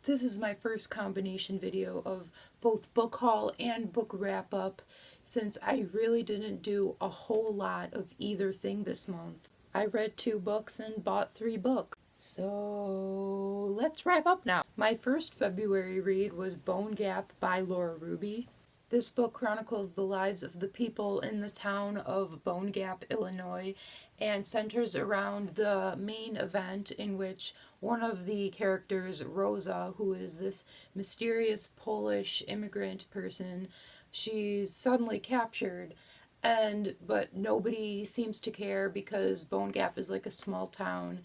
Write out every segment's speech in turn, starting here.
This is my first combination video of both book haul and book wrap up since I really didn't do a whole lot of either thing this month. I read 2 books and bought 3 books. So let's wrap up now. My first February read was Bone Gap by Laura Ruby. This book chronicles the lives of the people in the town of Bone Gap, Illinois, and centers around the main event in which one of the characters, Rosa, who is this mysterious Polish immigrant person, she's suddenly captured, but nobody seems to care because Bone Gap is like a small town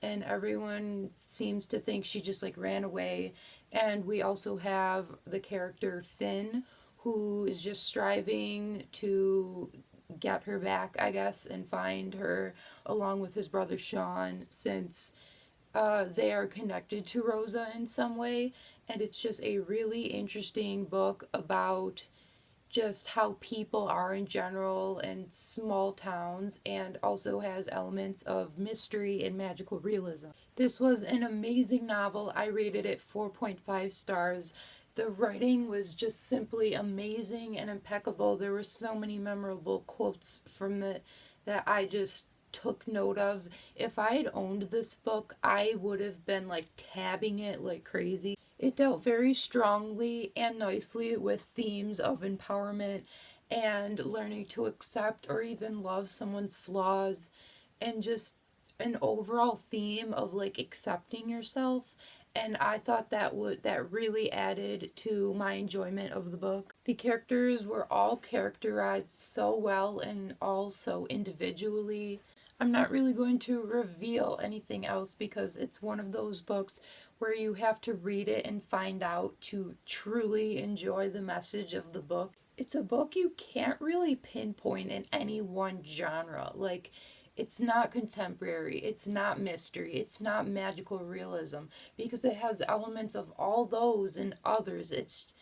and everyone seems to think she just like ran away. And we also have the character Finn, who is just striving to get her back, I guess, and find her along with his brother Sean, since they are connected to Rosa in some way. And it's just a really interesting book about just how people are in general in small towns, and also has elements of mystery and magical realism. This was an amazing novel. I rated it 4.5 stars. The writing was just simply amazing and impeccable. There were so many memorable quotes from it that I just took note of. If I had owned this book, I would have been like tabbing it like crazy. It dealt very strongly and nicely with themes of empowerment and learning to accept or even love someone's flaws, and just an overall theme of like accepting yourself. And I thought that really added to my enjoyment of the book. The characters were all characterized so well and all so individually. I'm not really going to reveal anything else because it's one of those books where you have to read it and find out to truly enjoy the message of the book. It's a book you can't really pinpoint in any one genre. Like, it's not contemporary, it's not mystery, it's not magical realism, because it has elements of all those and others. It's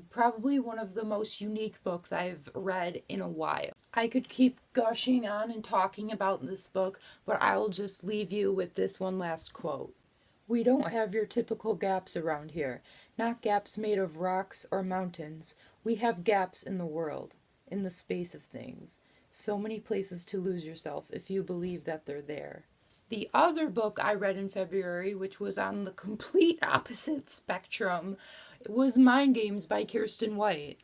probably one of the most unique books I've read in a while. I could keep gushing on and talking about this book, but I'll just leave you with this one last quote. "We don't have your typical gaps around here, not gaps made of rocks or mountains. We have gaps in the world, in the space of things. So many places to lose yourself if you believe that they're there." The other book I read in February, which was on the complete opposite spectrum, was Mind Games by Kirsten White.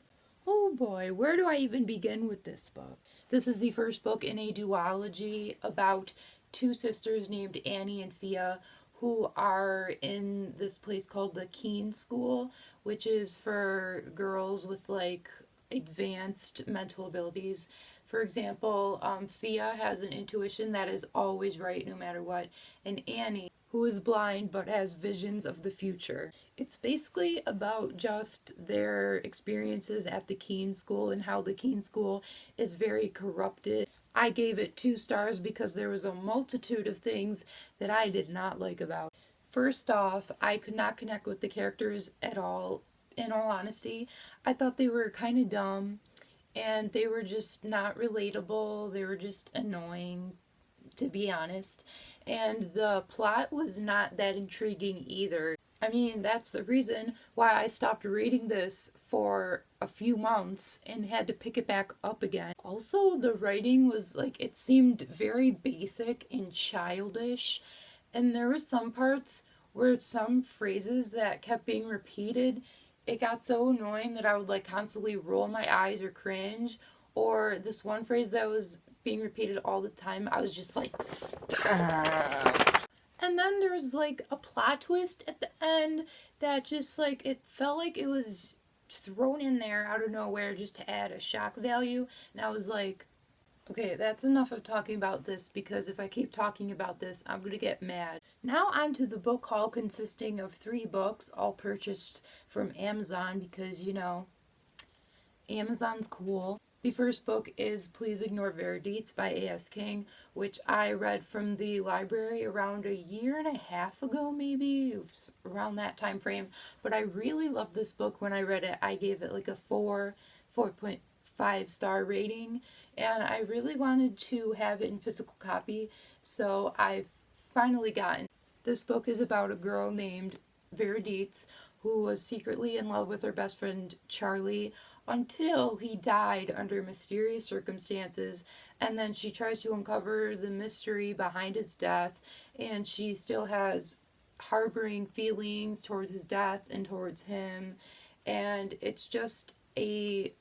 Oh boy, where do I even begin with this book? This is the first book in a duology about 2 sisters named Annie and Fia, who are in this place called the Keen School, which is for girls with like advanced mental abilities. For example, Fia has an intuition that is always right no matter what, and Annie, who is blind but has visions of the future. It's basically about just their experiences at the Keen School and how the Keen School is very corrupted. I gave it 2 stars because there was a multitude of things that I did not like about it. First off, I could not connect with the characters at all. In all honesty, I thought they were kind of dumb and they were just not relatable. They were just annoying, to be honest. And the plot was not that intriguing either. I mean, that's the reason why I stopped reading this for a few months and had to pick it back up again. Also, the writing was like, it seemed very basic and childish. And there were some parts where some phrases that kept being repeated, it got so annoying that I would like constantly roll my eyes or cringe. Or this one phrase that was being repeated all the time, I was just like, stop. And then there was like a plot twist at the end that just like, it felt like it was thrown in there out of nowhere just to add a shock value. And I was like, okay, that's enough of talking about this, because if I keep talking about this, I'm gonna get mad. Now on to the book haul, consisting of 3 books, all purchased from Amazon because, you know, Amazon's cool. The first book is Please Ignore Verdites by A.S. King, which I read from the library around a year and a half ago, maybe. It was around that time frame. But I really loved this book when I read it. I gave it like a 4.5 star rating, and I really wanted to have it in physical copy, so I've finally gotten. This book is about a girl named Verdites, who was secretly in love with her best friend Charlie until he died under mysterious circumstances, and then she tries to uncover the mystery behind his death, and she still has harboring feelings towards his death and towards him, and it's just a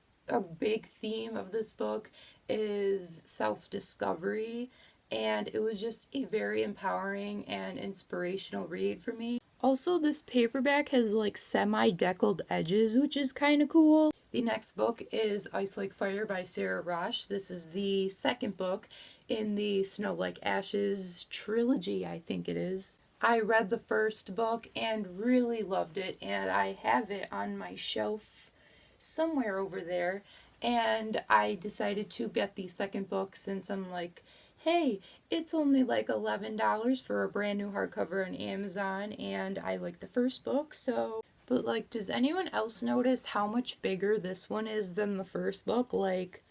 big theme of this book is self-discovery, and it was just a very empowering and inspirational read for me. Also, this paperback has like semi-deckled edges, which is kind of cool. The next book is Ice Like Fire by Sarah Rosh. This is the second book in the Snow Like Ashes trilogy, I think it is. I read the first book and really loved it, and I have it on my shelf somewhere over there. And I decided to get the second book since I'm like, hey, it's only like $11 for a brand new hardcover on Amazon, and I like the first book, so. But like, does anyone else notice how much bigger this one is than the first book? Like,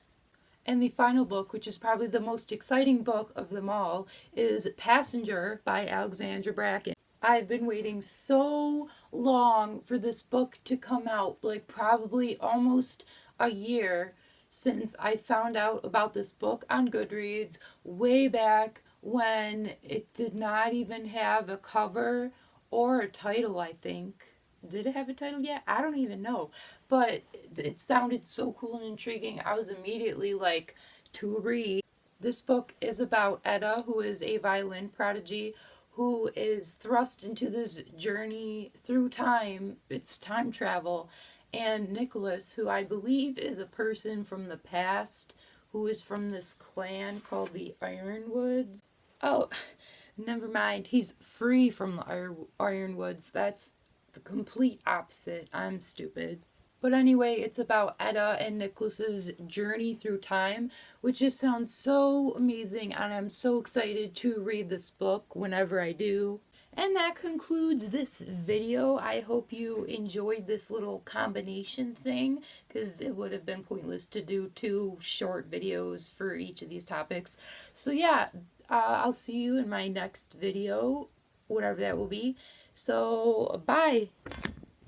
and the final book, which is probably the most exciting book of them all, is Passenger by Alexandra Bracken. I've been waiting so long for this book to come out, like probably almost a year since I found out about this book on Goodreads way back when it did not even have a cover or a title, I think. Did it have a title yet? I don't even know. But it sounded so cool and intriguing. I was immediately like, to read. This book is about Etta, who is a violin prodigy who is thrust into this journey through time. It's time travel. And Nicholas, who I believe is a person from the past who is from this clan called the Ironwoods. Oh, never mind. He's free from the Ironwoods. That's the complete opposite. I'm stupid. But anyway, it's about Etta and Nicholas's journey through time, which just sounds so amazing, and I'm so excited to read this book whenever I do. And that concludes this video. I hope you enjoyed this little combination thing, because it would have been pointless to do 2 short videos for each of these topics. So yeah, I'll see you in my next video, whatever that will be. So, bye!